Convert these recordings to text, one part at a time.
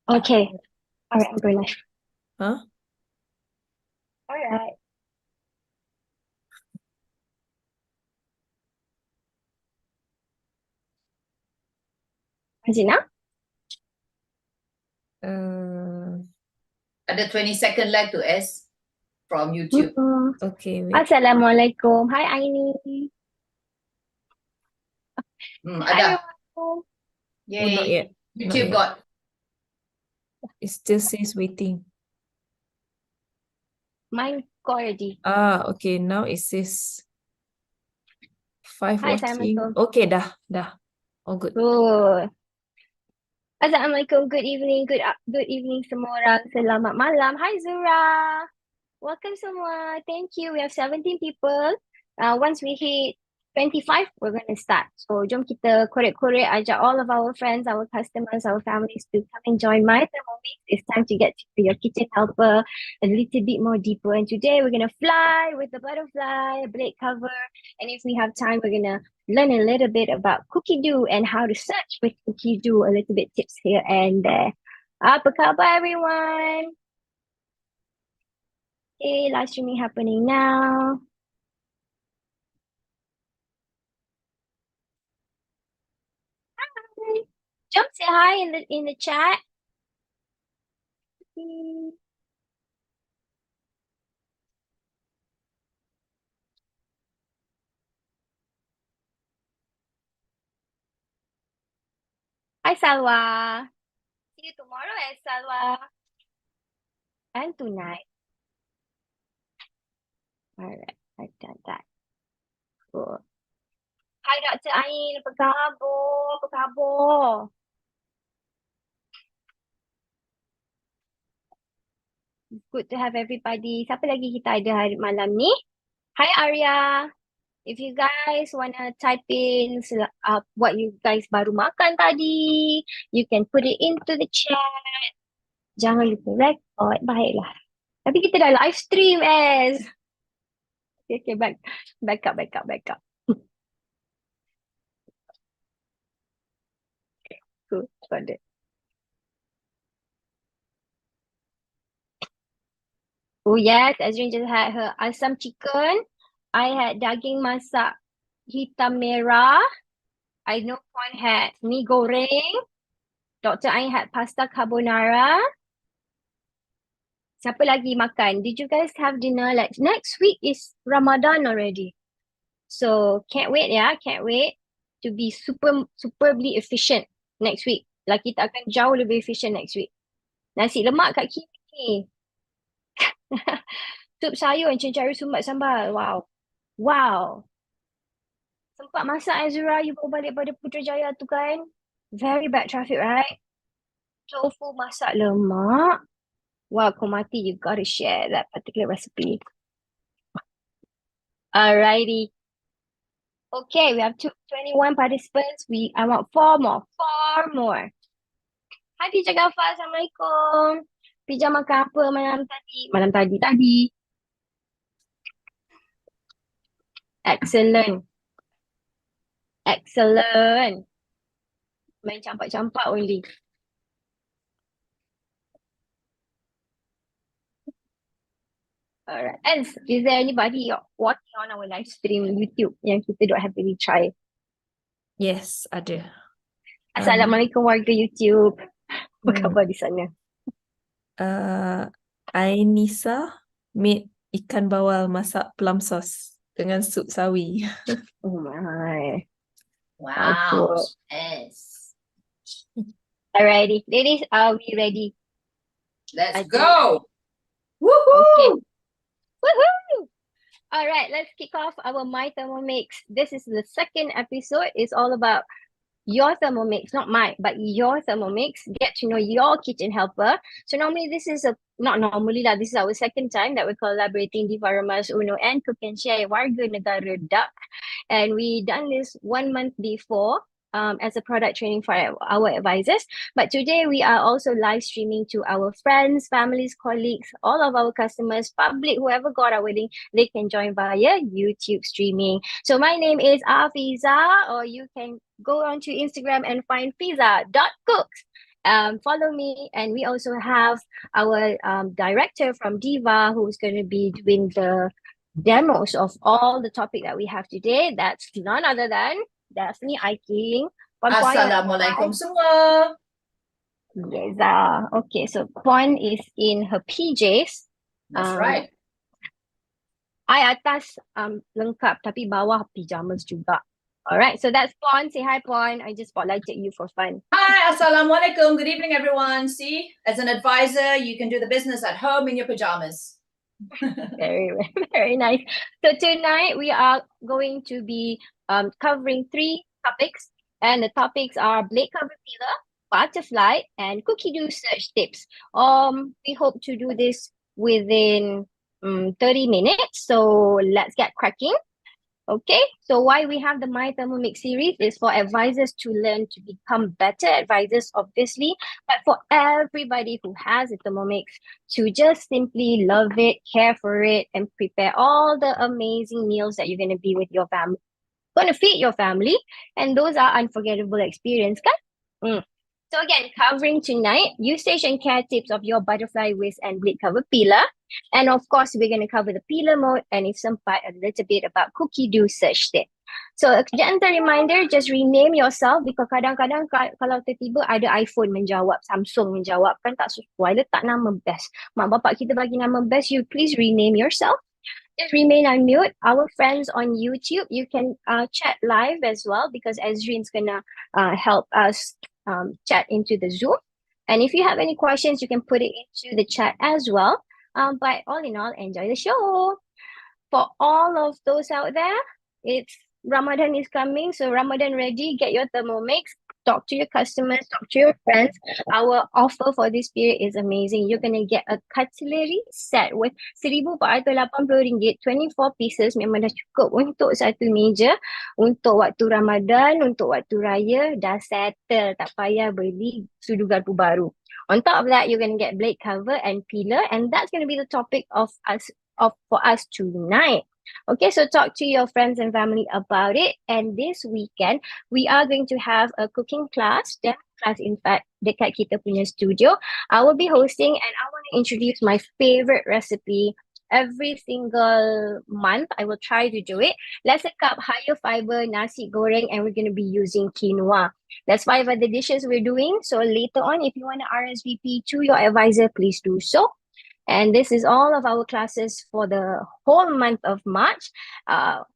Okay. All right, I'm going live. Huh? All right. Is it now? Ada 20-second lag to S from YouTube. Okay, wait. Assalamualaikum. Hi, Aini. Ada. Oh, everyone. not Yay. yet. Not YouTube yet. got. It still says waiting. Mine got already. Okay. Now it says 5 Hi, watching. Assalamualaikum. Okay, dah. All good. Good. Assalamualaikum. Good evening. Good evening semua orang. Selamat malam. Hi, Zura. Welcome semua. Thank you. We have 17 people. Once we hit 25, we're going to start. So, jom kita korek-korek, ajak all of our friends, our customers, our families to come and join my Thermomix. It's time to get to your kitchen helper a little bit more deeper. And today we're going to fly with the butterfly, a blade cover. And if we have time, we're going to learn a little bit about Cookidoo and how to search with Cookidoo, a little bit tips here and there. Apa khabar, everyone? Okay, live streaming happening now. Hi. Jom say hi in the chat. Hi, Salwa. See you tomorrow, Salwa. And tonight. All right, I've done that. Cool. Hi, Dr. Ain. Apa khabar? Apa khabar? Good to have everybody. Siapa lagi kita ada hari malam ni? Hi, Arya. If you guys wanna type in what you guys baru makan tadi, you can put it into the chat. Jangan lupa record. Baiklah. Tapi kita dah live stream, Ez. Okay, back up. Cool, got it. Oh yes, Azrin just had her asam chicken. I had daging masak hitam merah. I know Puan had mi goreng. Dr. Ain had pasta carbonara. Siapa lagi makan? Did you guys have dinner? Like next week is Ramadan already. So can't wait to be superbly efficient next week. Like kita akan jauh lebih efficient next week. Nasi lemak kat kiri ni. Sup sayur and cencari sumbat sambal. Wow. Sempat masak Azura, you bawa balik pada Putrajaya tu kan? Very bad traffic, right? Tofu masak lemak. Wow, kau mati, you gotta share that particular recipe. Alrighty. Okay, we have 21 participants. I want 4 more. Hai Pija Gafar, Assalamualaikum. Pija makan apa malam tadi? Excellent. Main campak-campak only. Alright. And is there anybody watching on our live stream YouTube yang kita don't have really try? Yes, ada. Assalamualaikum warga YouTube. Apa khabar di sana? Ainisa made ikan bawal masak plum sauce dengan sup sawi. Oh my. Wow. Cool. Yes. Alrighty. Ladies, are we ready? Let's go. Woohoo! Okay. Woohoo! All right, let's kick off our My Thermomix. This is the second episode. It's all about your Thermomix, not mine, but your Thermomix. Get to know your kitchen helper. So normally this is this is our second time that we're collaborating di Varamas Uno and Cook and Share Warga Negara Duck. And we done this 1 month before. As a product training for our advisors. But today we are also live streaming to our friends, families, colleagues, all of our customers, public, whoever got our link, they can join via YouTube streaming. So my name is Afiza, or you can go onto Instagram and find fiza.cooks. follow me. And we also have our director from Diva who's going to be doing the demos of all the topic that we have today. That's none other than Daphne Aiking. Assalamualaikum semua. Yes. Okay, so Puan is in her PJs. That's right. I atas lengkap tapi bawah pajamas juga. Alright, so that's Puan. Say hi, Puan. I just spotlighted you for fun. Hi, assalamualaikum. Good evening, everyone. See, as an advisor, you can do the business at home in your pajamas. Very, very nice. So tonight we are going to be covering 3 topics, and the topics are blade cover peeler, butterfly, and Cookidoo search tips. We hope to do this within 30 minutes. So let's get cracking. Okay, so why we have the My Thermomix series is for advisors to learn to become better advisors, obviously, but for everybody who has a Thermomix to just simply love it, care for it, and prepare all the amazing meals that you're going to be with your family, going to feed your family, and those are unforgettable experience, kan? So again, covering tonight, usage and care tips of your butterfly whisk and blade cover peeler. And of course, we're going to cover the peeler mode and if sempat a little bit about Cookidoo search tip. So a gentle reminder, just rename yourself because kadang-kadang kalau tiba-tiba ada iPhone menjawab, Samsung menjawab, kan tak sesuai, letak nama best. Mak bapak kita bagi nama best, you please rename yourself. Just remain unmute. Our friends on YouTube, you can chat live as well because Ezrin's gonna help us chat into the Zoom. And if you have any questions, you can put it into the chat as well. But all in all, enjoy the show. For all of those out there, it's Ramadan is coming. So Ramadan ready, get your Thermomix, talk to your customers, talk to your friends. Our offer for this period is amazing. You're going to get a cutlery set with RM1,480, 24 pieces. Memang dah cukup untuk satu meja. Untuk waktu Ramadan, untuk waktu raya, dah settle. Tak payah beli sudu garpu baru. On top of that, you're going to get blade cover and peeler. And that's going to be the topic for us tonight. Okay, so talk to your friends and family about it. And this weekend, we are going to have a cooking class, demo class in fact, dekat kita punya studio. I will be hosting and I want to introduce my favorite recipe every single month. I will try to do it. Let's a cup higher fiber nasi goreng and we're going to be using quinoa. That's 5 other dishes we're doing. So later on, if you want to RSVP to your advisor, please do so. And this is all of our classes for the whole month of March.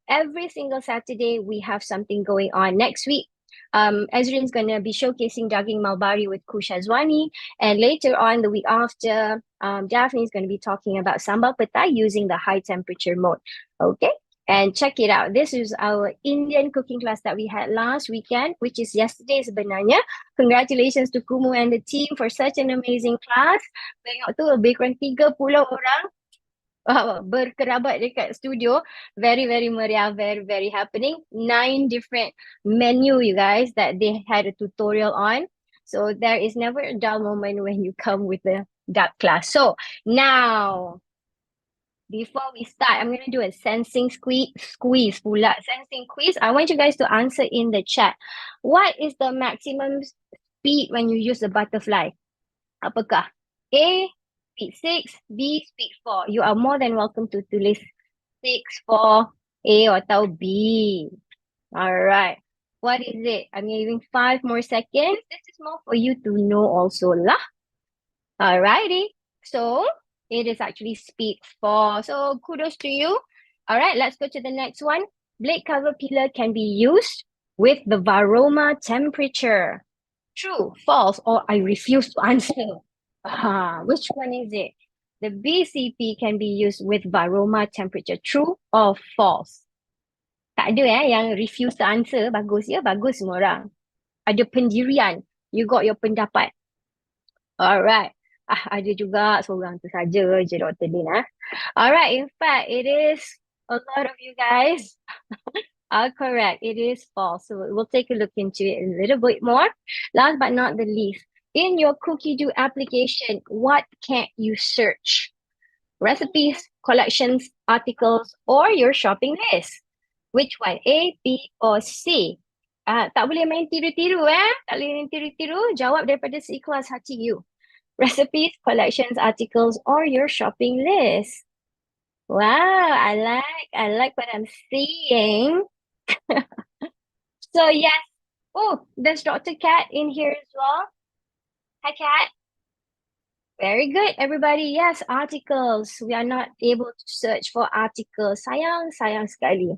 Every single Saturday, we have something going on. Next week, Ezrin's going to be showcasing daging Malbari with Kushazwani. And later on, the week after, Daphne is going to be talking about sambal petai using the high temperature mode. Okay? And check it out. This is our Indian cooking class that we had last weekend, which is yesterday sebenarnya. Congratulations to Kumu and the team for such an amazing class. Tengok tu lebih kurang 30 orang berkerabat dekat studio. Very, very meriah, very, very happening. 9 different menu, you guys, that they had a tutorial on. So there is never a dull moment when you come with the that class. So now, before we start, I'm going to do a sensing quiz pula. Sensing quiz. I want you guys to answer in the chat. What is the maximum speed when you use the butterfly? Apakah? A, speed 6, B, speed 4. You are more than welcome to tulis 6, 4, A atau B. Alright. What is it? I'm giving 5 more seconds. This is more for you to know also lah. Alrighty. So, it is actually speed 4. So kudos to you. All right, let's go to the next one. Blade cover peeler can be used with the Varoma temperature. True, false, or I refuse to answer. Which one is it? The BCP can be used with Varoma temperature. True or false? Tak ada yang refuse to answer. Bagus ya, bagus semua orang. Ada pendirian. You got your pendapat. Alright. Ada juga seorang tu saja je Dr. Din. Alright, in fact, it is a lot of you guys are correct. It is false. So we'll take a look into it a little bit more. Last but not the least, in your Cookidoo application, what can you search? Recipes, collections, articles, or your shopping list? Which one? A, B, or C? Tak boleh main tiru-tiru Tak boleh main tiru-tiru. Jawab daripada seikhlas hati you. Recipes, collections, articles, or your shopping list. Wow, I like what I'm seeing. So yes. Oh, there's Dr. Cat in here as well. Hi, Cat. Very good, everybody. Yes, articles. We are not able to search for articles. Sayang sekali.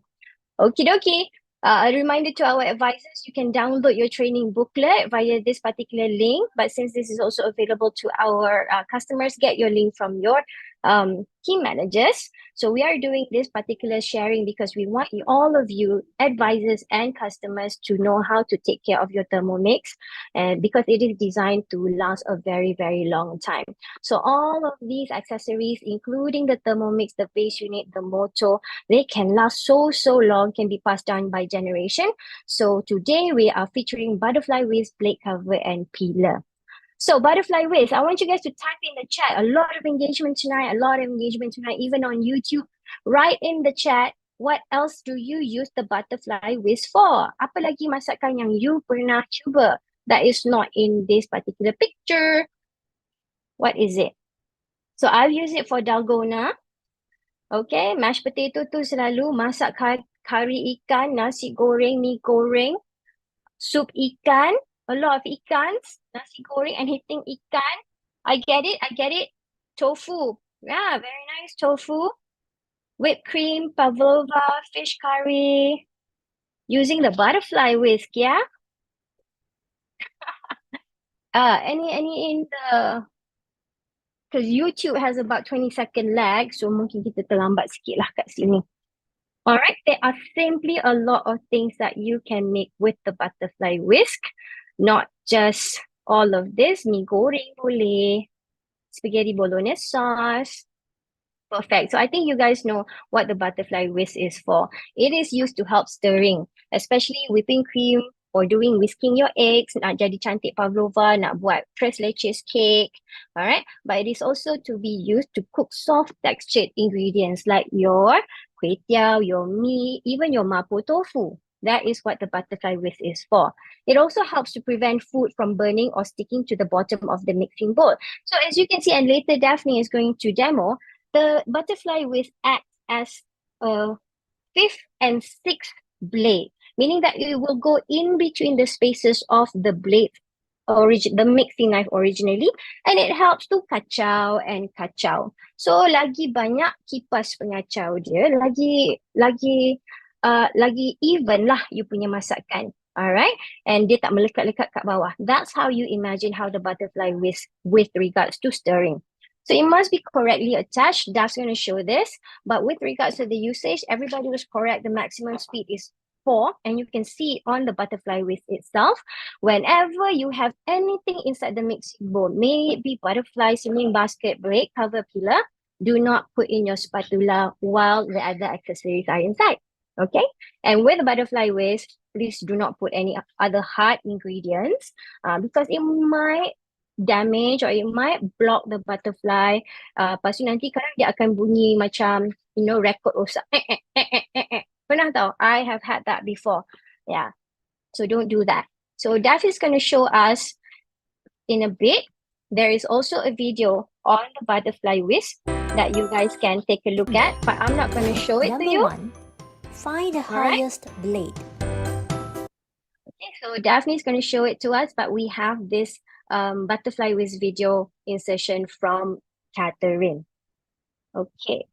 Okie dokie. A reminder to our advisors, you can download your training booklet via this particular link. But since this is also available to our customers, get your link from your team managers. So we are doing this particular sharing because we want all of you advisors and customers to know how to take care of your Thermomix, and because it is designed to last a very, very long time. So all of these accessories, including the Thermomix, the base unit, the motor, they can last so long, can be passed down by generation. So today we are featuring butterfly whisk, blade cover, and peeler. So butterfly whisk, I want you guys to type in the chat. A lot of engagement tonight, even on YouTube. Write in the chat, what else do you use the butterfly whisk for? Apa lagi masakan yang you pernah cuba that is not in this particular picture? What is it? So I've used it for dalgona. Okay, mashed potato tu selalu masak kari ikan, nasi goreng, mi goreng, soup ikan, a lot of ikans, nasi goreng and hitting ikan. I get it. Tofu. Yeah, very nice tofu. Whipped cream, pavlova, fish curry. Using the butterfly whisk, yeah? Any in the... Because YouTube has about 20-second lag, so mungkin kita terlambat sikit lah kat sini. Alright, there are simply a lot of things that you can make with the butterfly whisk. Not just all of this. Mi goreng boleh. Spaghetti bolognese sauce. Perfect. So I think you guys know what the butterfly whisk is for. It is used to help stirring, especially whipping cream or doing whisking your eggs, nak jadi cantik pavlova, nak buat tres leches cake. Alright, but it is also to be used to cook soft textured ingredients like your kway teow, your mee, even your mapo tofu. That is what the butterfly whisk is for. It also helps to prevent food from burning or sticking to the bottom of the mixing bowl. So as you can see, and later Daphne is going to demo, the butterfly whisk acts as a fifth and sixth blade, meaning that it will go in between the spaces of the blade, the mixing knife originally, and it helps to kacau and kacau. So lagi banyak kipas pengacau dia, lagi even lah you punya masakan. Alright, and dia tak melekat-lekat kat bawah. That's how you imagine how the butterfly whisk with regards to stirring. So it must be correctly attached. That's going to show this. But with regards to the usage, everybody was correct. The maximum speed is 4, and you can see it on the butterfly whisk itself. Whenever you have anything inside the mixing bowl, may it be butterfly, swimming basket, blade cover, peeler, do not put in your spatula while the other accessories are inside. Okay? And with the butterfly whisk, please do not put any other hard ingredients because it might damage or it might block the butterfly. Lepas tu nanti kadang dia akan bunyi macam, record rosak. Pernah tau, I have had that before. Yeah, so don't do that. So Daph is going to show us in a bit. There is also a video on the butterfly whisk that you guys can take a look at, but I'm not going to show it to you. Number 1, find the highest blade. Okay, so Daphne is going to show it to us, but we have this butterfly whisk video insertion from Catherine. Okay.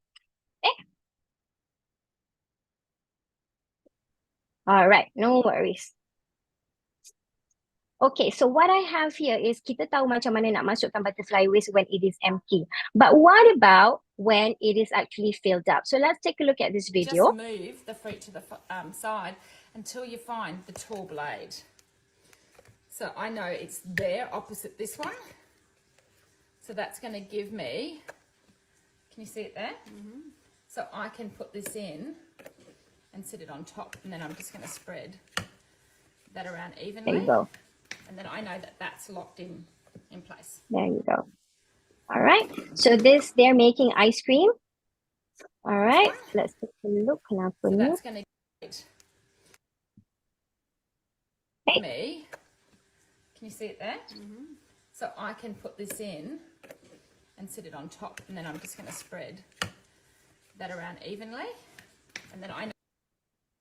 All right, no worries. Okay, so what I have here is kita tahu macam mana nak masukkan butterfly whisk when it is empty. But what about when it is actually filled up? So let's take a look at this video. Just move the feet to the side until you find the tall blade. So I know it's there opposite this one. So that's going to give me, can you see it there? Mm-hmm. So I can put this in and sit it on top, and then I'm just going to spread that around evenly. There you go. And then I know that that's locked in place. There you go. All right. So they're making ice cream. All right. Let's take a look. So that's going to give me, can you see it there? So I can put this in and sit it on top, and then I'm just going to spread that around evenly, and then I know.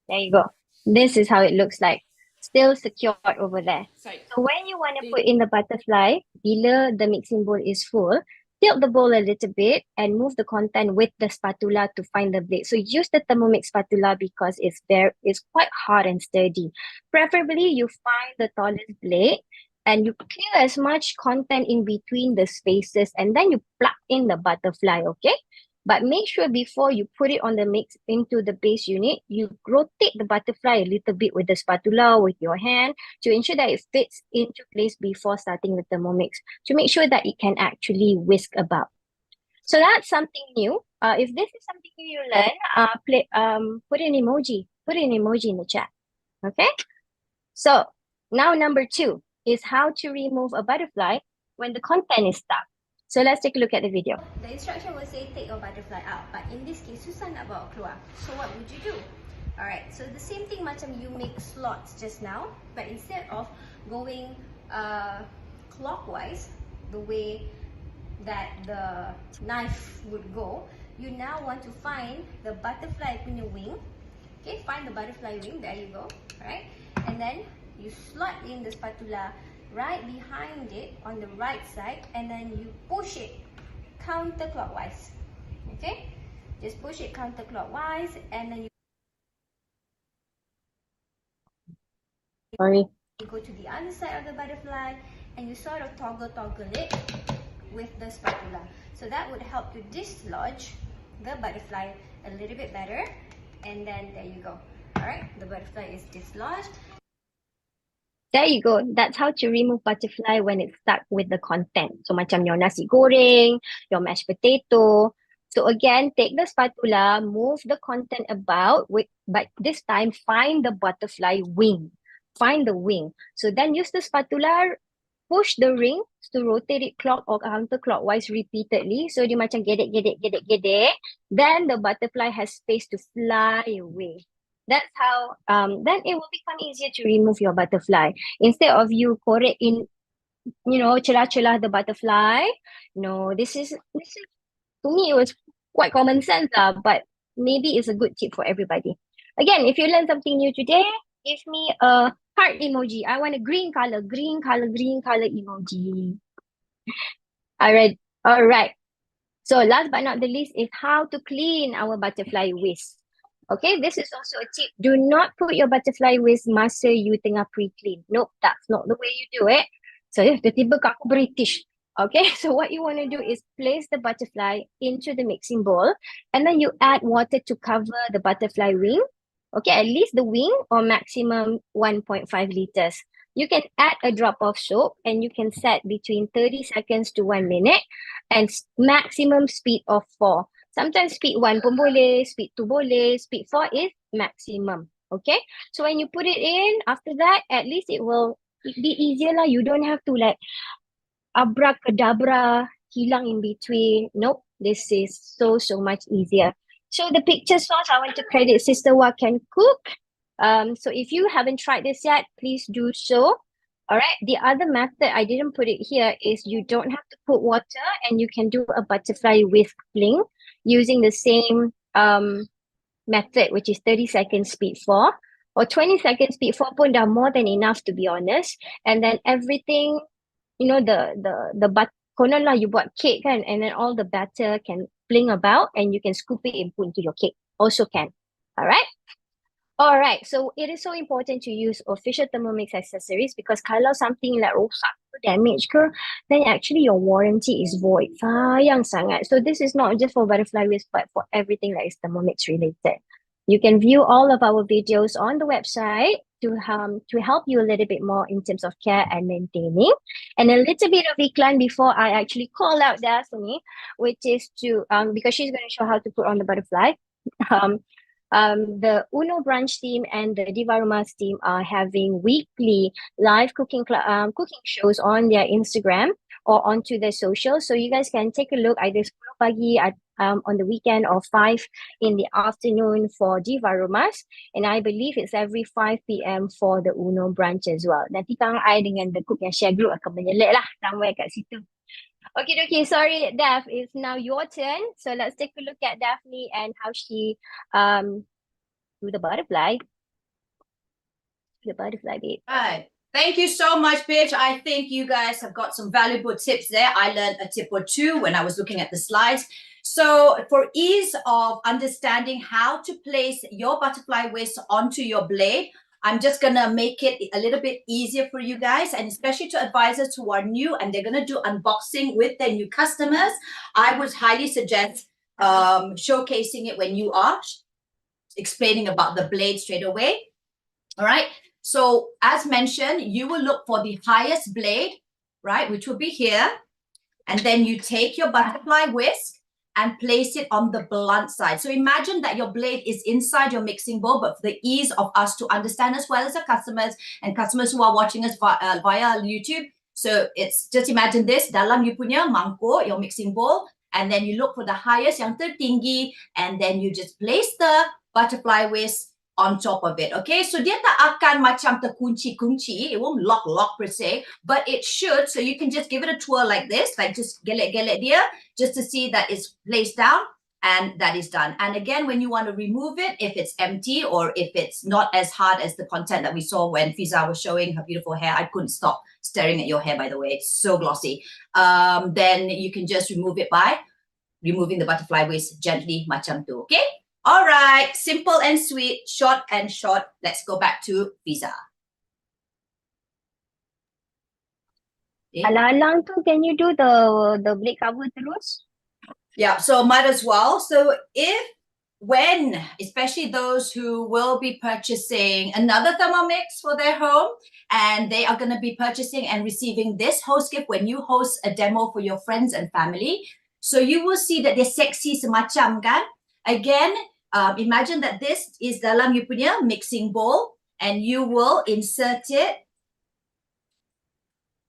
There you go. This is how it looks like. Still secured over there. So So when you want to put in the butterfly, bila the mixing bowl is full, tilt the bowl a little bit and move the content with the spatula to find the blade. So use the Thermomix spatula because it's quite hard and sturdy. Preferably you find the tallest blade and you clear as much content in between the spaces and then you plug in the butterfly, okay? But make sure before you put it on the mix into the base unit, you rotate the butterfly a little bit with the spatula, with your hand, to ensure that it fits into place before starting the Thermomix, to make sure that it can actually whisk about. So that's something new. If this is something new you learn, put an emoji. Put an emoji in the chat. Okay? So now number 2 is how to remove a butterfly when the content is stuck. So let's take a look at the video. The instruction will say take your butterfly out, but in this case, susah nak bawa keluar. So what would you do? Alright, so the same thing macam you make slots just now, but instead of going clockwise, the way that the knife would go, you now want to find the butterfly punya wing. Okay, find the butterfly wing, there you go, alright? And then you slot in the spatula right behind it on the right side, and then you push it counterclockwise. Okay, just push it counterclockwise, and then you go to the other side of the butterfly and you sort of toggle it with the spatula. So that would help to dislodge the butterfly a little bit better, and then there you go. Alright, the butterfly is dislodged. There you go. That's how to remove butterfly when it's stuck with the content. So macam your nasi goreng, your mashed potato. So again, take the spatula, move the content about, but this time find the butterfly wing. Find the wing. So then use the spatula, push the ring to rotate it clock or counterclockwise repeatedly. So dia macam gedek. Then the butterfly has space to fly away. That's how, then it will become easier to remove your butterfly. Instead of you korek in, celah-celah the butterfly. This is, to me, it was quite common sense, but maybe it's a good tip for everybody. Again, if you learned something new today, give me a heart emoji. I want a green color emoji. All right. So last but not the least is how to clean our butterfly whisk. Okay, this is also a tip. Do not put your butterfly whisk masa you tengah pre-clean. Nope, that's not the way you do it. So tiba-tiba aku British. Okay, so what you want to do is place the butterfly into the mixing bowl, and then you add water to cover the butterfly wing. Okay, at least the wing, or maximum 1.5 liters. You can add a drop of soap and you can set between 30 seconds to 1 minute and maximum speed of 4. Sometimes speed 1 pun boleh, speed 2 boleh, speed 4 is maximum. Okay, so when you put it in, after that, at least it will be easier lah. You don't have to like abracadabra, hilang in between. Nope, this is so much easier. So the picture source, I want to credit Sister Wa Can Cook. So if you haven't tried this yet, please do so. All right, the other method, I didn't put it here, is you don't have to put water and you can do a butterfly whisk fling using the same method, which is 30 seconds speed 4 or 20 seconds speed 4 pun dah more than enough, to be honest. And then everything, the konon lah you buat cake kan, and then all the batter can fling about and you can scoop it and put into your cake. Also can. All right, so it is so important to use official Thermomix accessories because kalau something like rosak or damage ke, then actually your warranty is void. Sayang sangat. So this is not just for butterfly whisk, but for everything that is Thermomix related. You can view all of our videos on the website to help you a little bit more in terms of care and maintaining. And a little bit of iklan before I actually call out Daphne, which is to, because she's going to show how to put on the butterfly. The Uno Brunch team and the Diva Rumah's team are having weekly live cooking shows on their Instagram, or onto the social. So you guys can take a look either 10 pagi on the weekend or 5 in the afternoon for Diva Romas. And I believe it's every 5 p.m. for the Uno branch as well. Nanti Kang I dengan the cook yang share group akan menyelit lah somewhere kat situ. Okay, sorry, Daph, it's now your turn. So let's take a look at Daphne and how she do the butterfly. The butterfly bit. Right. Thank you so much, Pij. I think you guys have got some valuable tips there. I learned a tip or two when I was looking at the slides. So for ease of understanding how to place your butterfly whisk onto your blade, I'm just going to make it a little bit easier for you guys, and especially to advisors who are new and they're going to do unboxing with their new customers. I would highly suggest showcasing it when you are explaining about the blade straight away. All right. So as mentioned, you will look for the highest blade, right, which will be here. And then you take your butterfly whisk and place it on the blunt side. So imagine that your blade is inside your mixing bowl, but for the ease of us to understand as well as the customers and customers who are watching us via YouTube. So it's just imagine this, dalam you punya mangkuk, your mixing bowl, and then you look for the highest, yang tertinggi, and then you just place the butterfly whisk on top of it. Okay, so dia tak akan macam terkunci-kunci, it won't lock per se, but it should. So you can just give it a twirl like this, like just gelek-gelek dia, just to see that it's placed down, and that is done. And again, when you want to remove it, if it's empty or if it's not as hard as the content that we saw when Fiza was showing her beautiful hair, I couldn't stop staring at your hair, by the way, it's so glossy. Then you can just remove it by removing the butterfly whisk gently, macam tu. Okay. All right, simple and sweet, short and short. Let's go back to Fiza. Okay. Alang-alang tu, can you do the blade cover terus? Yeah, so might as well. So when, especially those who will be purchasing another Thermomix for their home, and they are going to be purchasing and receiving this host gift when you host a demo for your friends and family. So you will see that they're sexy semacam kan. Again, imagine that this is dalam you punya mixing bowl, and you will insert it.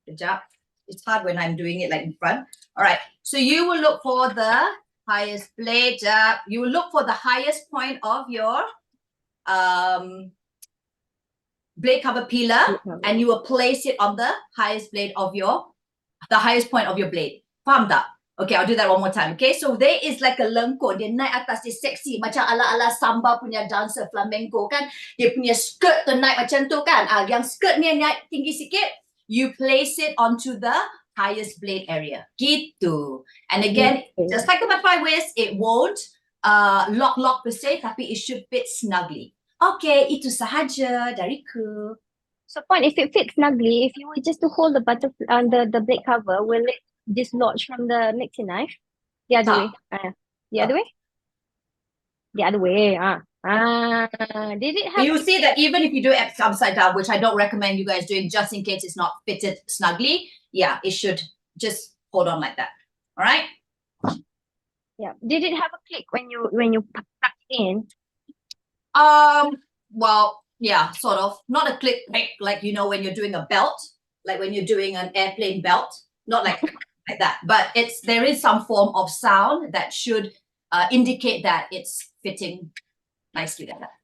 Good job. It's hard when I'm doing it like in front. All right. So you will look for the highest blade. You will look for the highest point of your blade cover peeler, and you will place it on the highest blade of the highest point of your blade. Faham tak? Okay, I'll do that one more time. Okay, so there is like a lengkung. Dia naik atas, dia seksi. Macam ala-ala samba punya dancer flamenco kan. Dia punya skirt tu naik macam tu kan. Yang skirt ni naik tinggi sikit. You place it onto the highest blade area. Gitu. And again, just like the butterfly whisk, it won't lock per se, tapi it should fit snugly. Okay, itu sahaja dariku. So, Puan, if it fits snugly, if you were just to hold the butterfly, the blade cover, will it dislodge from the mixing knife? The other way. The other way? The other way. Did it have... You will see that even if you do it upside down, which I don't recommend you guys doing just in case it's not fitted snugly, yeah, it should just hold on like that. All right? Yeah. Did it have a click when you plugged it in? Well, yeah, sort of. Not a click like you know when you're doing a belt, like when you're doing an airplane belt, not like like that. But there is some form of sound that should indicate that it's fitting nicely like that.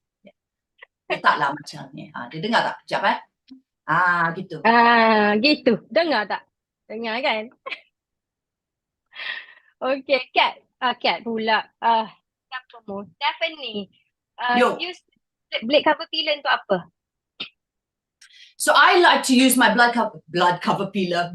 Letaklah macam ni. Dia dengar tak? Sekejap gitu. Gitu. Dengar tak? Dengar kan? Okay, Kat pula. Siapa mu? Stephanie. Use blade cover peeler untuk apa? So I like to use my blade cover peeler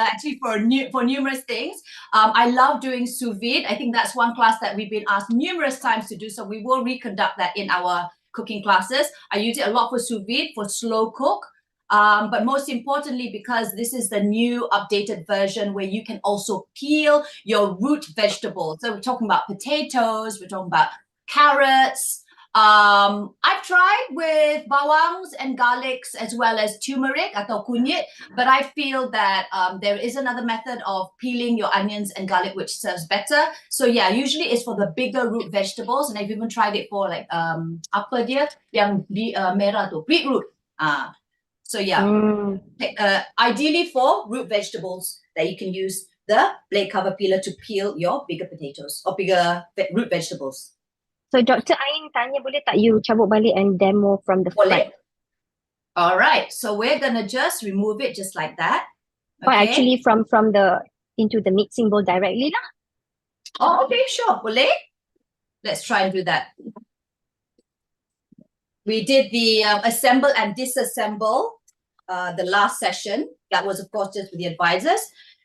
actually for numerous things. I love doing sous vide. I think that's one class that we've been asked numerous times to do. So we will reconduct that in our cooking classes. I use it a lot for sous vide, for slow cook. But most importantly, because this is the new updated version where you can also peel your root vegetables. So we're talking about potatoes, we're talking about carrots. I've tried with bawangs and garlics as well as turmeric atau kunyit, but I feel that there is another method of peeling your onions and garlic which serves better. So yeah, usually it's for the bigger root vegetables, and I've even tried it for like apa dia yang merah tu, beetroot. So yeah, Mm. ideally for root vegetables that you can use the blade cover peeler to peel your bigger potatoes or bigger root vegetables. So Dr. Ain tanya, boleh tak you cabut balik and demo from the front? Boleh? All right, so we're gonna just remove it just like that. Or Okay. actually from the into the mixing bowl directly lah. Oh, okay, sure. Boleh? Let's try and do that. We did the assemble and disassemble the last session. That was, of course, just with the advisors.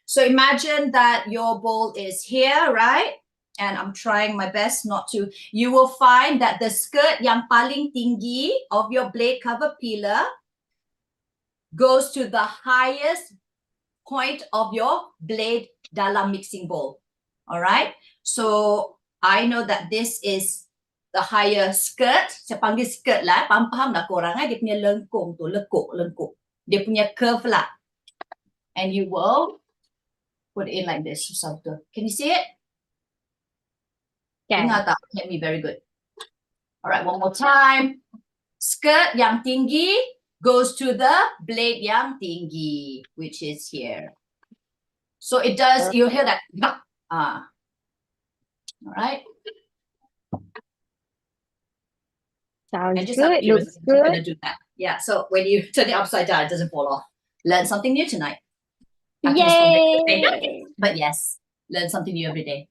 So imagine that your bowl is here, right? And I'm trying my best not to. You will find that the skirt yang paling tinggi of your blade cover peeler goes to the highest point of your blade dalam mixing bowl. All right. So I know that this is the higher skirt. Saya panggil skirt lah. Faham lah korang dia punya lengkung tu, lekuk. Dia punya curve lah. And you will put it in like this. Can you see it? Kan? Dengar tak? Hit me very good. All right, one more time. Skirt yang tinggi goes to the blade yang tinggi, which is here. So it does, you'll hear that. All right. Sounds just out of good, looks curiosity, I'm good. gonna do that. Yeah, so when you turn it upside down, it doesn't fall off. Learn something new tonight. Yay! But yes, learn something new every day.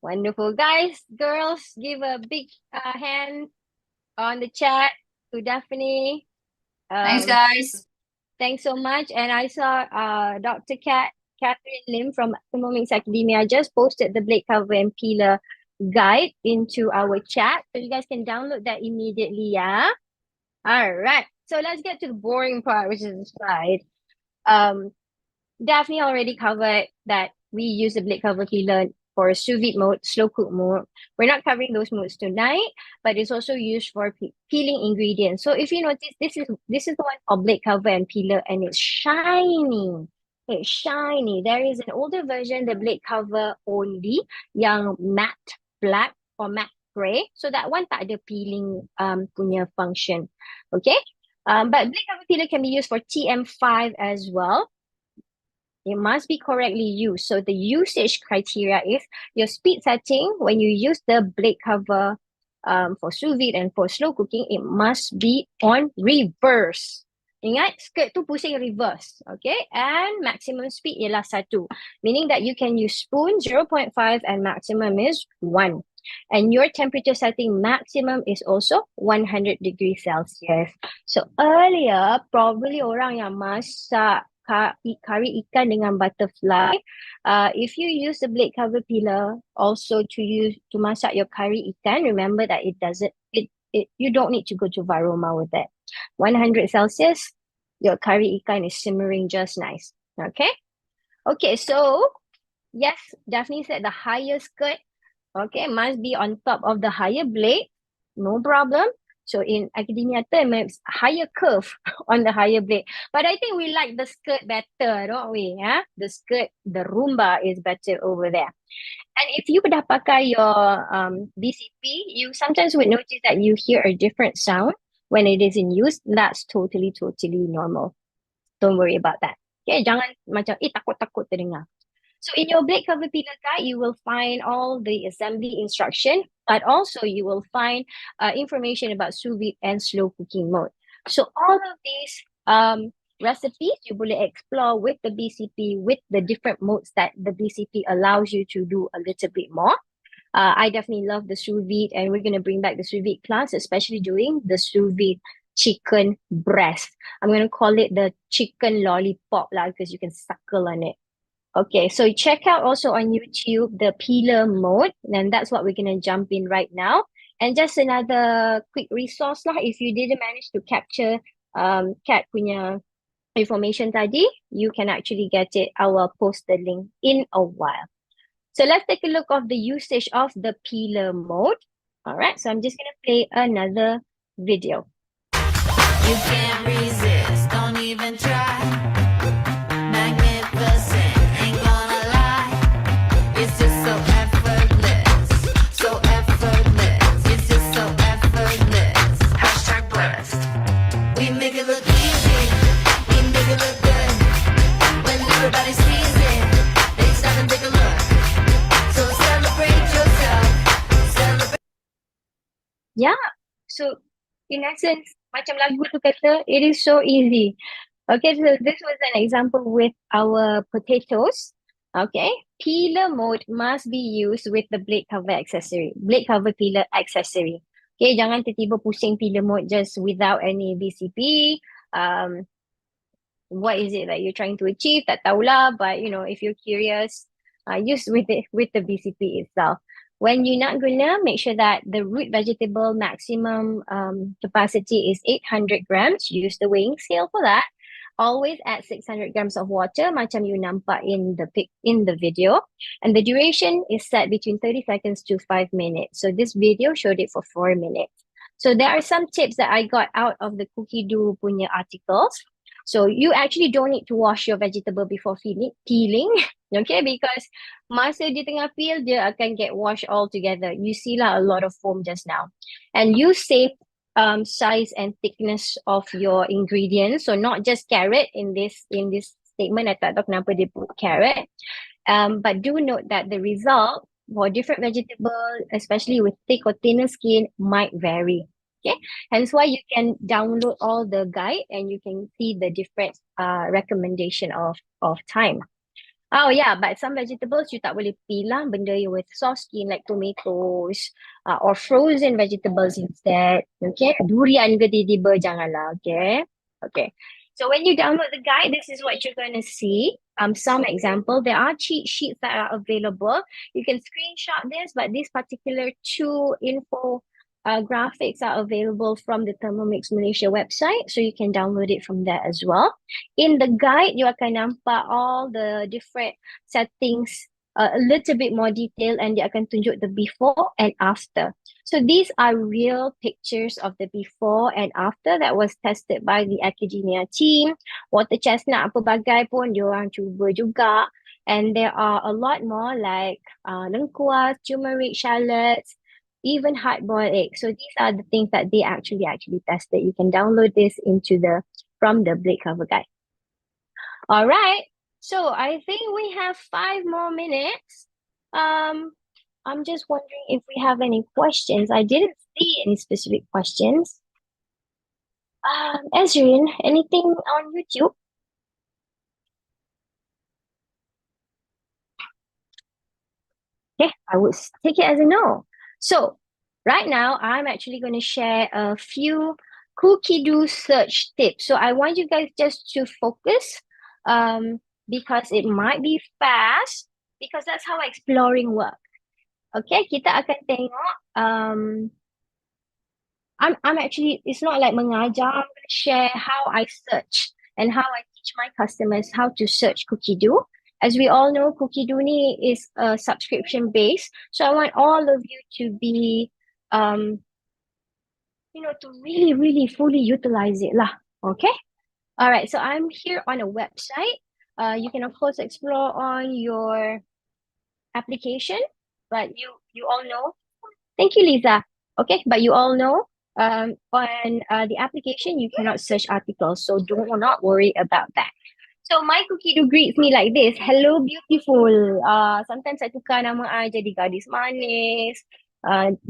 Wonderful. Guys, girls, give a big hand on the chat to Daphne. Thanks, guys. Thanks so much. And I saw Dr. Catherine Lim from Thermomix Academia just posted the blade cover and peeler guide into our chat. So you guys can download that immediately, yeah? All right. So let's get to the boring part, which is the slide. Daphne already covered that we use the blade cover peeler for sous vide mode, slow cook mode. We're not covering those modes tonight, but it's also used for peeling ingredients. So if you notice, this is the one for blade cover and peeler, and it's shiny. It's shiny. There is an older version, the blade cover only, yang matte black or matte gray. So that one tak ada peeling punya function. Okay. But blade cover peeler can be used for TM5 as well. It must be correctly used. So the usage criteria is your speed setting when you use the blade cover for sous vide and for slow cooking, it must be on reverse. Ingat, skirt tu pusing reverse, okay? And maximum speed ialah 1, meaning that you can use spoon 0.5 and maximum is 1. And your temperature setting maximum is also 100 degrees Celsius. So earlier, probably orang yang masak kari ikan dengan butterfly, if you use the blade cover peeler also to masak your kari ikan, remember that you don't need to go to varoma with that. 100 Celsius, your kari ikan is simmering just nice. Okay, so yes, Daphne said the higher skirt, okay, must be on top of the higher blade, no problem. So in academia term, it's higher curve on the higher blade. But I think we like the skirt better, don't we? Yeah? The skirt, the rumba is better over there. And if you dah pakai your BCP, you sometimes would notice that you hear a different sound when it is in use. That's totally normal. Don't worry about that. Okay, jangan macam takut terdengar. So in your blade cover peeler guide, you will find all the assembly instruction, but also you will find information about sous vide and slow cooking mode. So all of these recipes, you boleh explore with the BCP, with the different modes that the BCP allows you to do a little bit more. I definitely love the sous vide, and we're going to bring back the sous vide class, especially doing the sous vide chicken breast. I'm going to call it the chicken lollipop lah, because you can suckle on it. Okay, so check out also on YouTube the peeler mode, and that's what we're going to jump in right now. And just another quick resource lah, if you didn't manage to capture Kat punya information tadi, you can actually get it. I will post the link in a while. So let's take a look of the usage of the peeler mode. All right, so I'm just going to play another video. You can't resist, don't even try. Magnificent, ain't gonna lie. It's just so effortless, so effortless. It's just so effortless. Hashtag blessed. We make it look easy. Yeah. So in essence, macam lagu tu kata, it is so easy. Okay, so this was an example with our potatoes. Okay, peeler mode must be used with the blade cover accessory, blade cover peeler accessory. Okay, jangan tiba-tiba pusing peeler mode just without any BCP. What is it that you're trying to achieve? Tak tahulah, but you know, if you're curious, use with it with the BCP itself. When you're not gonna, make sure that the root vegetable maximum capacity is 800 grams. Use the weighing scale for that. Always add 600 grams of water, macam you nampak in the video. And the duration is set between 30 seconds to 5 minutes. So this video showed it for 4 minutes. So there are some tips that I got out of the Cookidoo punya articles. So you actually don't need to wash your vegetable before peeling, okay? Because masa dia tengah peel, dia akan get washed all together. You see lah a lot of foam just now. And you save size and thickness of your ingredients. So not just carrot in this statement. I tak tahu kenapa dia put carrot. But do note that the result for different vegetable, especially with thick or thinner skin, might vary. Okay, hence why you can download all the guide and you can see the different recommendation of time. Oh yeah, but some vegetables you tak boleh peel lah, benda yang with soft skin like tomatoes or frozen vegetables instead. Okay, durian ke tiba-tiba janganlah. Okay, okay. So when you download the guide, this is what you're going to see. Some example, there are cheat sheets that are available. You can screenshot this, but this particular two info graphics are available from the Thermomix Malaysia website, so you can download it from there as well. In the guide, you akan nampak all the different settings a little bit more detailed, and dia akan tunjuk the before and after. So these are real pictures of the before and after that was tested by the academia team. Water chestnut apa bagai pun diorang cuba juga. And there are a lot more like lengkuas, turmeric, shallots, even hard-boiled eggs. So these are the things that they actually tested. You can download this from the blade cover guide. All right. So I think we have 5 more minutes. I'm just wondering if we have any questions. I didn't see any specific questions. Ezrin, anything on YouTube? Okay, I would take it as a no. So right now, I'm actually going to share a few Cookidoo search tips. So I want you guys just to focus because it might be fast because that's how exploring works. Okay, kita akan tengok. I'm actually, it's not like mengajar. I'm going to share how I search and how I teach my customers how to search Cookidoo. As we all know, Cookidoo ni is a subscription base. So I want all of you to be, to really, really fully utilize it lah. Okay. All right. So I'm here on a website. You can of course explore on your application, but you all know. Thank you, Lisa. Okay, but you all know on the application you cannot search articles, so do not worry about that. So my Cookidoo greets me like this. Hello, beautiful. Sometimes I tukar nama I jadi gadis manis,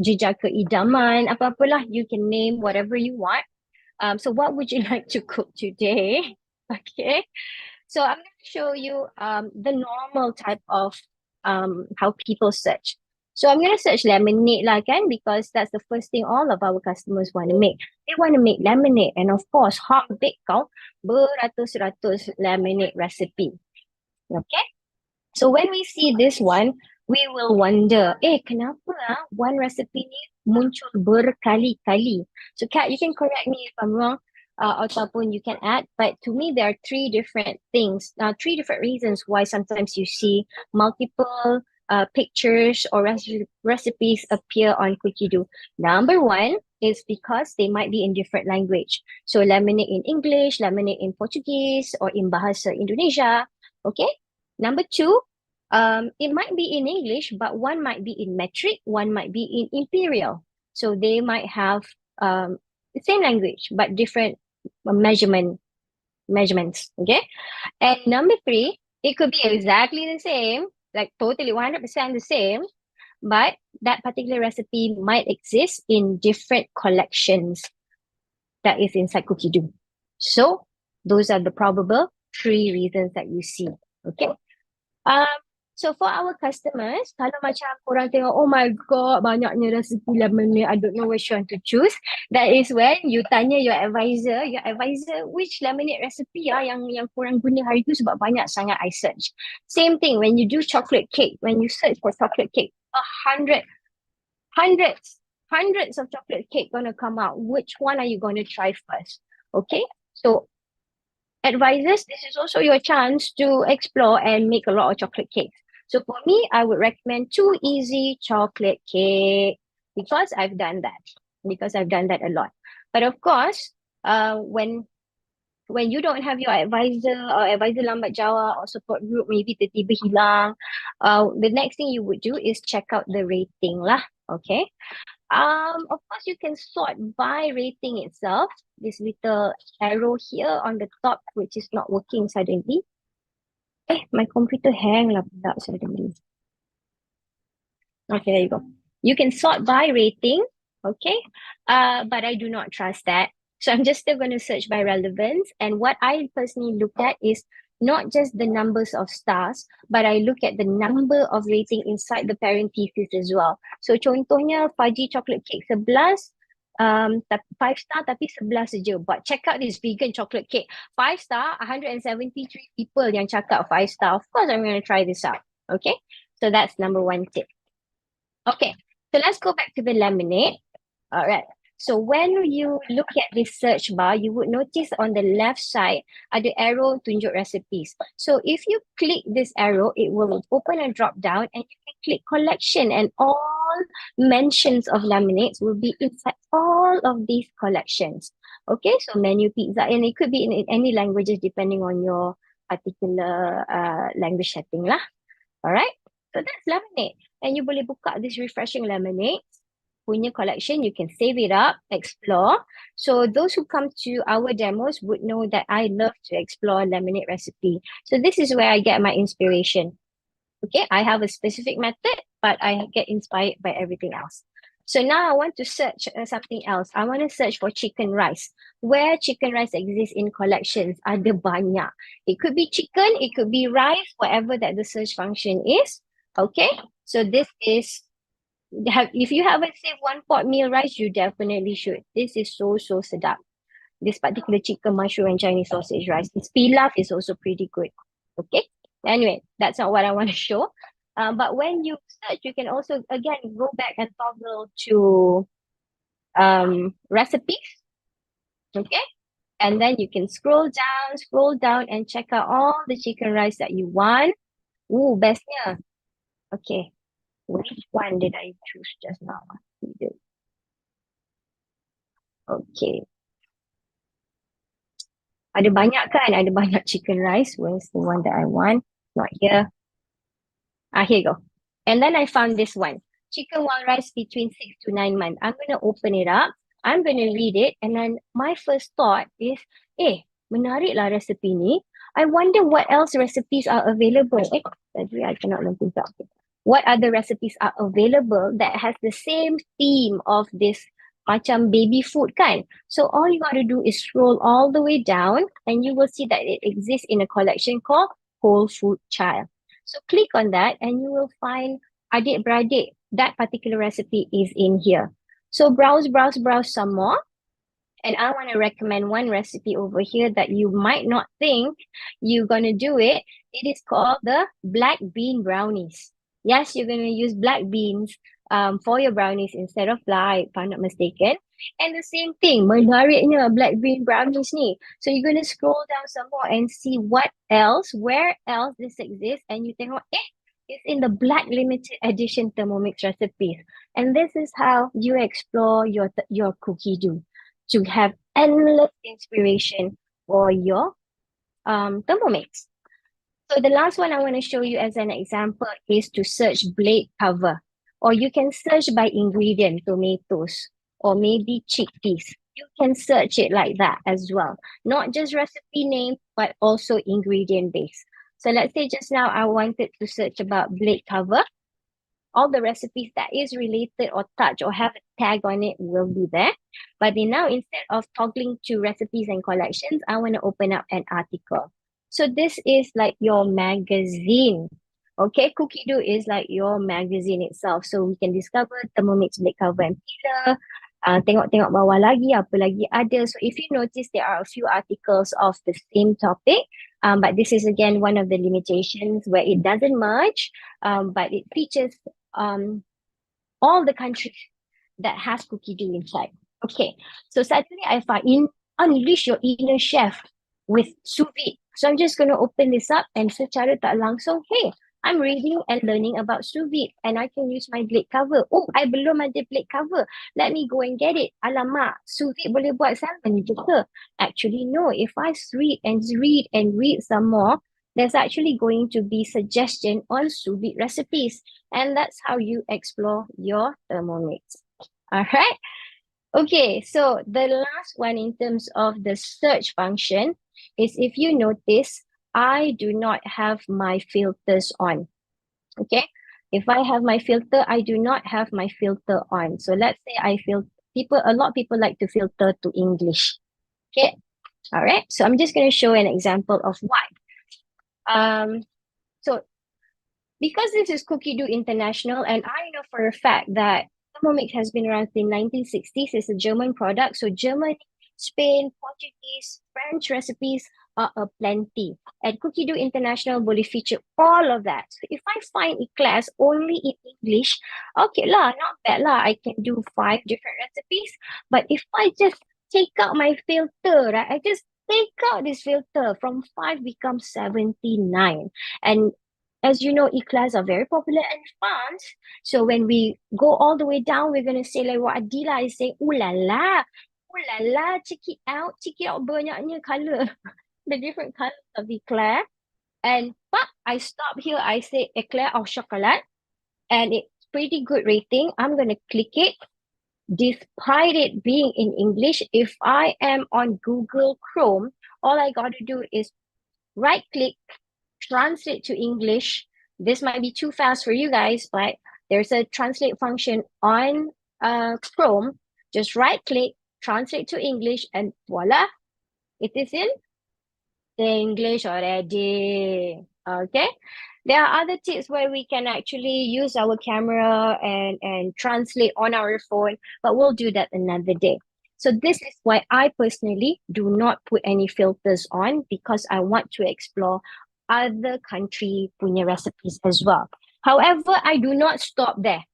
jejak keidaman, apa-apalah. You can name whatever you want. So what would you like to cook today? Okay. So I'm going to show you the normal type of how people search. So I'm going to search lemonade lah kan, because that's the first thing all of our customers want to make. They want to make lemonade, and of course, hot bake kau beratus-ratus lemonade recipe. Okay? So when we see this one, we will wonder, kenapa one recipe ni muncul berkali-kali? So Kat, you can correct me if I'm wrong, ataupun you can add, but to me there are 3 different things, 3 different reasons why sometimes you see multiple pictures or recipes appear on Cookidoo. Number 1 is because they might be in different language. So lemonade in English, lemonade in Portuguese, or in Bahasa Indonesia. Okay. Number 2, it might be in English, but one might be in metric, one might be in imperial. So they might have the same language, but different measurements. Okay. And number 3, it could be exactly the same, like totally 100% the same, but that particular recipe might exist in different collections that is inside Cookidoo. So those are the probable 3 reasons that you see. Okay. So for our customers, kalau macam korang tengok, oh my god, banyaknya resipi lemonade, I don't know which one to choose. That is when you tanya your advisor, which lemonade recipe yang korang guna hari tu sebab banyak sangat I search. Same thing when you do chocolate cake, when you search for chocolate cake, hundreds of chocolate cake gonna come out. Which one are you gonna try first? Okay, so advisors, this is also your chance to explore and make a lot of chocolate cakes. So for me, I would recommend 2 easy chocolate cake because I've done that. A lot. But of course, when you don't have your advisor or advisor lambat jawab or support group maybe tiba-tiba hilang, the next thing you would do is check out the rating lah. Okay. Of course, you can sort by rating itself. This little arrow here on the top, which is not working suddenly. My computer hang lah pula suddenly. Okay, there you go. You can sort by rating, okay? But I do not trust that. So I'm just still going to search by relevance. And what I personally look at is not just the numbers of stars, but I look at the number of rating inside the parentheses as well. So contohnya fudgy chocolate cake 11, 5 star tapi 11 saja. But check out this vegan chocolate cake. 5 star, 173 people yang cakap 5 star. Of course, I'm going to try this out. Okay, so that's number 1 tip. Okay, so let's go back to the lemonade. All right. So when you look at this search bar, you would notice on the left side ada arrow tunjuk recipes. So if you click this arrow, it will open a drop down and you can click collection and all mentions of lemonades will be inside all of these collections. Okay, so menu pizza, and it could be in any languages depending on your particular language setting lah. All right, so that's lemonade. And you boleh buka this refreshing lemonade punya collection, you can save it up, explore. So those who come to our demos would know that I love to explore lemonade recipe. So this is where I get my inspiration. Okay, I have a specific method, but I get inspired by everything else. So now I want to search something else. I want to search for chicken rice. Where chicken rice exists in collections, ada banyak. It could be chicken, it could be rice, whatever that the search function is. Okay, so this is if you haven't saved 1 pot meal rice, you definitely should. This is so sedap. This particular chicken mushroom and Chinese sausage rice. This pilaf is also pretty good. Okay. Anyway, that's not what I want to show. But when you search, you can also again go back and toggle to recipes. Okay. And then you can scroll down and check out all the chicken rice that you want. Ooh, bestnya. Okay. Which one did I choose just now? Okay. Ada banyak kan? Ada banyak chicken rice. Where's the one that I want? Not here. Here you go. And then I found this one. Chicken wild rice between 6 to 9 months. I'm going to open it up. I'm going to read it. And then my first thought is, menarik lah recipe ni. I wonder what else recipes are available. I cannot learn this out. What other recipes are available that has the same theme of this macam baby food kan? So all you got to do is scroll all the way down and you will see that it exists in a collection called Whole Food Child. So click on that and you will find adik-beradik. That particular recipe is in here. So browse some more. And I want to recommend one recipe over here that you might not think you're going to do it. It is called the black bean brownies. Yes, you're going to use black beans for your brownies instead of flour, if I'm not mistaken. And the same thing, menariknya black bean brownies ni. So you're going to scroll down some more and see where else this exists. And you tengok, it's in the black limited edition Thermomix recipes. And this is how you explore your Cookidoo to have endless inspiration for your Thermomix. So the last one I want to show you as an example is to search blade cover. Or you can search by ingredient, tomatoes, or maybe chickpeas. You can search it like that as well. Not just recipe name, but also ingredient base. So let's say just now I wanted to search about blade cover. all the recipes that is related or touch or have a tag on it will be there. But then now, instead of toggling to recipes and collections, I want to open up an article. So this is like your magazine. Okay, Cookidoo is like your magazine itself. So we can discover Thermomix blade cover and peeler. Tengok-tengok bawah lagi, apa lagi ada. So if you notice, there are a few articles of the same topic. But this is again one of the limitations where it doesn't merge, but it features all the countries that has Cookidoo inside. Okay, so suddenly I find unleash your inner chef with sous vide. So I'm just going to open this up and secara tak langsung, hey, I'm reading and learning about sous vide and I can use my blade cover. Oh, I belum ada blade cover. Let me go and get it. Alamak, sous vide boleh buat salmon je ke? Actually, no. If I read and read and read some more, there's actually going to be suggestion on sous vide recipes. And that's how you explore your Thermomix. All right. Okay, so the last one in terms of the search function is, if you notice, I do not have my filters on. Okay, if I have my filter, I do not have my filter on. So let's say a lot of people like to filter to English. Okay, all right. So I'm just going to show an example of why. So because this is Cookidoo International, and I know for a fact that Thermomix has been around since 1960s. It's a German product. So Germany, Spain, Portuguese, French recipes are aplenty. And Cookidoo International boleh feature all of that. So if I find a class only in English, okay lah, not bad lah. I can do 5 different recipes. But if I just take out my filter, right? I just take out this filter, from 5 becomes 79. And as you know, e-class are very popular in France. So when we go all the way down, we're going to say like what Adila is saying, ooh la la, check it out banyaknya color, the different colors of eclair. And but I stop here, I say eclair au chocolat, and it's pretty good rating. I'm going to click it. Despite it being in English, if I am on Google Chrome, all I got to do is right click, translate to English. This might be too fast for you guys, but there's a translate function on Chrome. Just right click, translate to English, and voila, it is in English already. Okay. There are other tips where we can actually use our camera and translate on our phone, but we'll do that another day. So this is why I personally do not put any filters on, because I want to explore other country punya recipes as well. However, I do not stop there.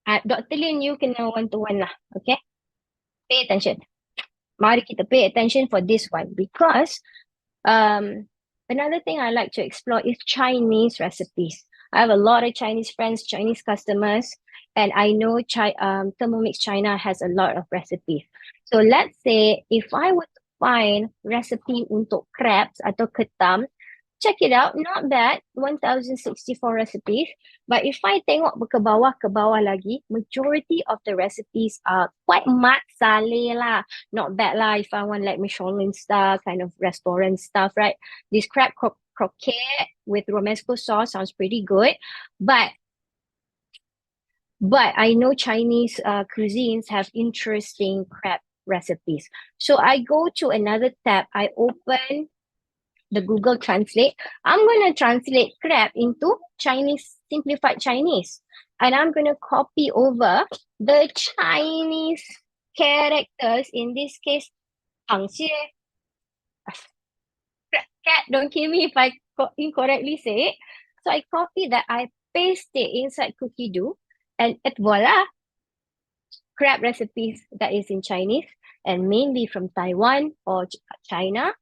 Dr. Lin, you kena one-to-one lah, okay? Pay attention. Mari kita pay attention for this one, because another thing I like to explore is Chinese recipes. I have a lot of Chinese friends, Chinese customers, and I know Thermomix China has a lot of recipes. So let's say if I were to find recipe untuk crabs atau ketam, check it out, not bad, 1064 recipes. But if I tengok ke bawah lagi, majority of the recipes are quite mat saleh lah. Not bad lah if I want like Michelin star kind of restaurant stuff, right? This crab croquette with romesco sauce sounds pretty good. But I know Chinese cuisines have interesting crab recipes. So I go to another tab, I open the Google Translate. I'm going to translate crab into Chinese, simplified Chinese. And I'm going to copy over the Chinese characters, in this case, 螃蟹. Cat, don't kill me if I incorrectly say it. So I copy that, I paste it inside Cookidoo, and voila, crab recipes that is in Chinese, and mainly from Taiwan or China.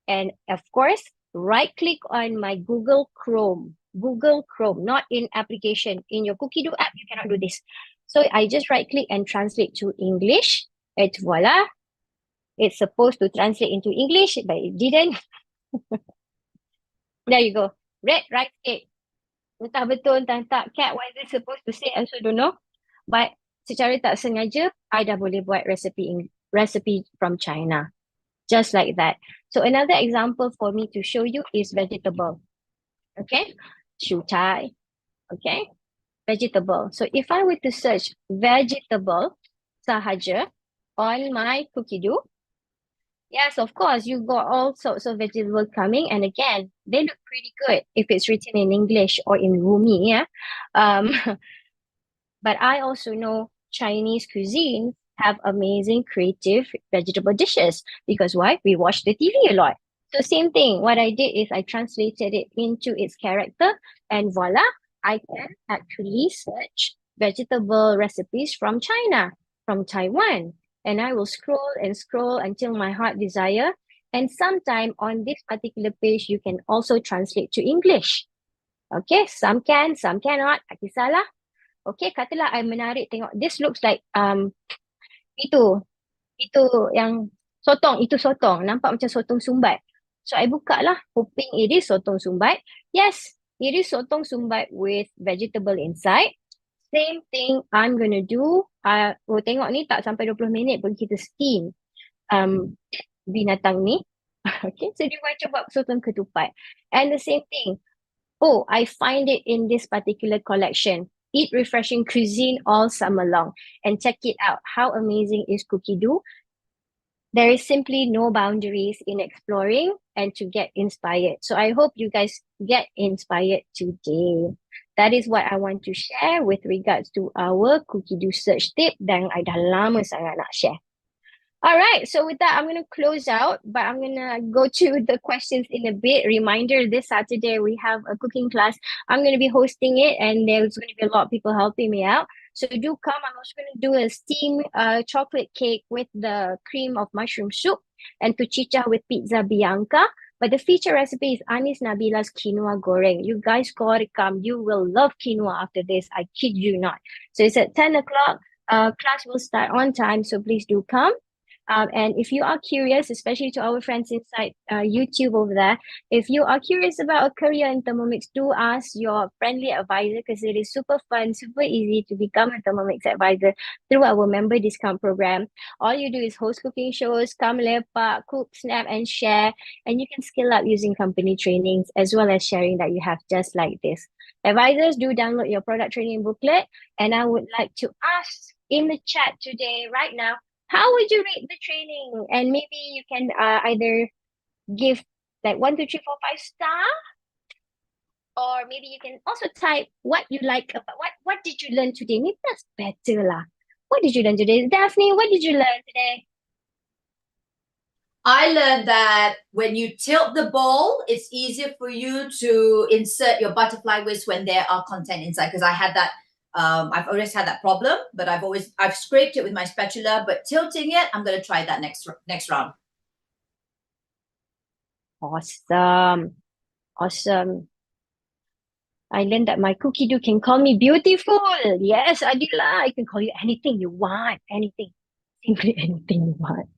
And of course, right click on my Google Chrome, not in application. In your Cookidoo app, you cannot do this. So I just right click and translate to English. And voila, it's supposed to translate into English, but it didn't. There you go. Red right click. Entah betul, entah tak. Cat, what is it supposed to say? I also don't know. But secara tak sengaja, I dah boleh buat recipe from China. Just like that. So another example for me to show you is vegetable. Okay. Shu chai. Okay. vegetable. So if I were to search vegetable sahaja on my Cookidoo, yes, of course, you got all sorts of vegetables coming, and again, they look pretty good if it's written in English or in Rumi, yeah. But I also know Chinese cuisine have amazing creative vegetable dishes because why? We watch the TV a lot. So same thing. What I did is I translated it into its character, and voila, I can actually search vegetable recipes from China, from Taiwan, and I will scroll and scroll until my heart desire. And sometime on this particular page, you can also translate to English. Okay, some can, some cannot. Tak kisahlah. Okay, katalah I menarik tengok. This looks like itu yang sotong, itu sotong. Nampak macam sotong sumbat. So I buka lah, hoping it is sotong sumbat. Yes, it is sotong sumbat with vegetable inside. Same thing I'm gonna do. Tengok ni tak sampai 20 minit pun kita steam binatang ni. Okay, so dia macam buat sotong ketupat. And the same thing. Oh, I find it in this particular collection. Eat refreshing cuisine all summer long. And check it out. How amazing is Cookidoo? There is simply no boundaries in exploring and to get inspired. So I hope you guys get inspired today. That is what I want to share with regards to our Cookidoo search tip dan I dah lama sangat nak share. All right, so with that, I'm going to close out, but I'm going to go to the questions in a bit. Reminder, this Saturday, we have a cooking class. I'm going to be hosting it, and there's going to be a lot of people helping me out. So do come. I'm also going to do a steam chocolate cake with the cream of mushroom soup and tuchicha with pizza bianca. But the feature recipe is Anis Nabila's quinoa goreng. You guys got to come. You will love quinoa after this. I kid you not. So it's at 10 o'clock. Class will start on time, so please do come. And if you are curious, especially to our friends inside YouTube over there, if you are curious about a career in Thermomix, do ask your friendly advisor because it is super fun, super easy to become a Thermomix advisor through our member discount program. All you do is host cooking shows, come lepak, cook, snap, and share. And you can skill up using company trainings as well as sharing that you have just like this. Advisors, do download your product training booklet. And I would like to ask in the chat today, right now, how would you rate the training? And maybe you can either give like 1, 2, 3, 4, 5 star, or maybe you can also type what you like about what did you learn today? Maybe that's better lah. What did you learn today? Daphne, what did you learn today? I learned that when you tilt the bowl, it's easier for you to insert your butterfly whisk when there are content inside. Because I had that. I've always had that problem, but I've scraped it with my spatula, but tilting it, I'm going to try that next round. Awesome. Awesome. I learned that my Cookidoo can call me beautiful. Yes, Adila, I can call you anything you want. Anything. Simply anything you want.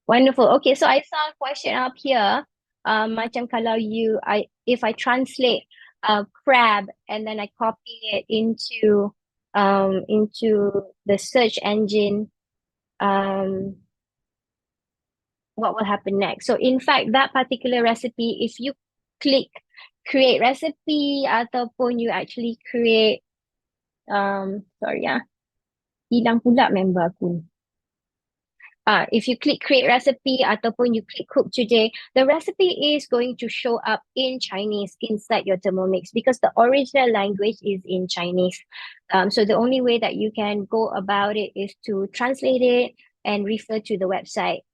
Wonderful. Okay, so I saw a question up here. Macam kalau if I translate crab and then I copy it into the search engine, what will happen next? So in fact, that particular recipe, if you click create recipe ataupun you actually create hilang pula member aku. If you click create recipe ataupun you click cook today, the recipe is going to show up in Chinese inside your Thermomix because the original language is in Chinese. So the only way that you can go about it is to translate it and refer to the website,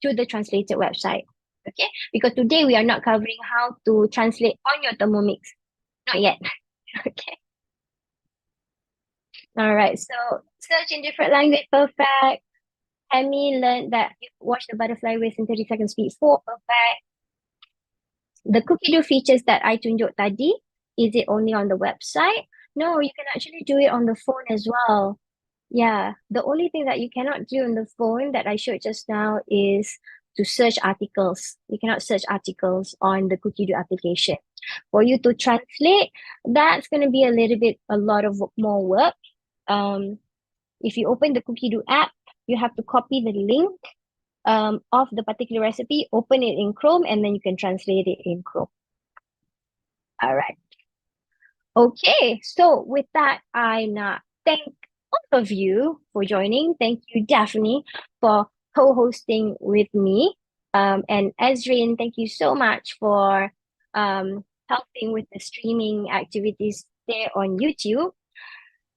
to the translated website. Okay, because today we are not covering how to translate on your Thermomix. Not yet. Okay. All right, so search in different language, perfect. Emmy learned that you watch the butterfly whisk in 30 seconds speed 4, perfect. The Cookidoo features that I tunjuk tadi, is it only on the website? No, you can actually do it on the phone as well. Yeah, the only thing that you cannot do on the phone that I showed just now is to search articles. You cannot search articles on the Cookidoo application. For you to translate, that's going to be a lot of more work. If you open the Cookidoo app, you have to copy the link of the particular recipe, open it in Chrome, and then you can translate it in Chrome. All right. Okay, so with that, I thank all of you for joining. Thank you, Daphne, for co-hosting with me. And Ezrin, thank you so much for helping with the streaming activities there on YouTube.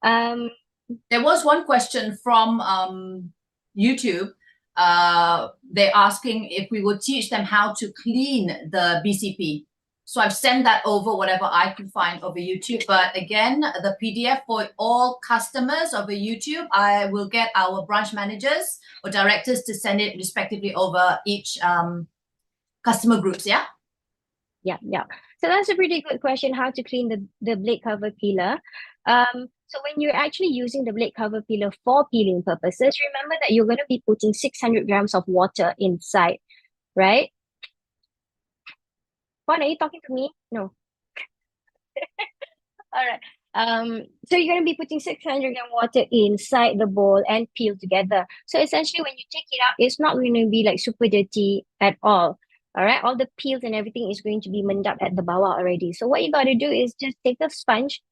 There was one question from YouTube. They're asking if we would teach them how to clean the BCP. So I've sent that over, whatever I could find over YouTube. But again, the PDF for all customers over YouTube, I will get our branch managers or directors to send it respectively over each customer groups. Yeah. Yeah. So that's a pretty good question, how to clean the blade cover peeler. So when you're actually using the blade cover peeler for peeling purposes, remember that you're going to be putting 600 grams of water inside, right? Juan, are you talking to me? No. All right. So you're going to be putting 600 gram water inside the bowl and peel together. So essentially, when you take it out, it's not going to be like super dirty at all. All right. All the peels and everything is going to be mendap at the bawah already. So what you got to do is just take a sponge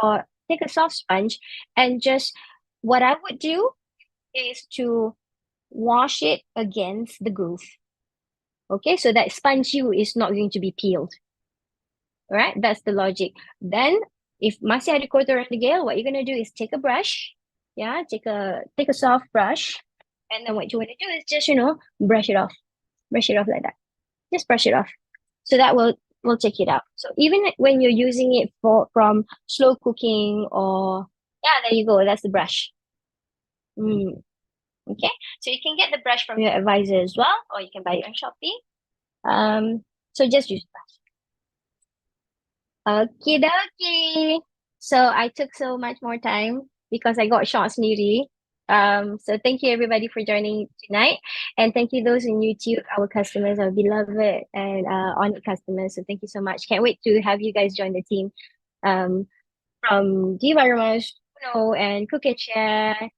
or take a soft sponge and just what I would do is to wash it against the groove. Okay. So that sponge you is not going to be peeled. All right. That's the logic. Then if masih ada kotoran degil, what you're gonna do is take a brush, yeah, take a soft brush, and then what you want to do is just brush it off like that. Just brush it off, so that will take it out. So even when you're using it from slow cooking or yeah, there you go. That's the brush. Okay, so you can get the brush from your advisor as well, or you can buy it on Shopee. So just use brush. Okie dokie. So I took so much more time because I got shot sendiri. So thank you everybody for joining tonight. And thank you those in YouTube, our customers, our beloved and honored customers. So thank you so much. Can't wait to have you guys join the team. From Diva Ramash, and Cook and Share.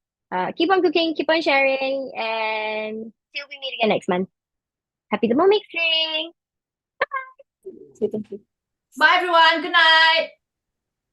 Keep on cooking, keep on sharing, and till we meet again next month. Happy the mixing. Bye. So thank you. Bye, everyone. Good night.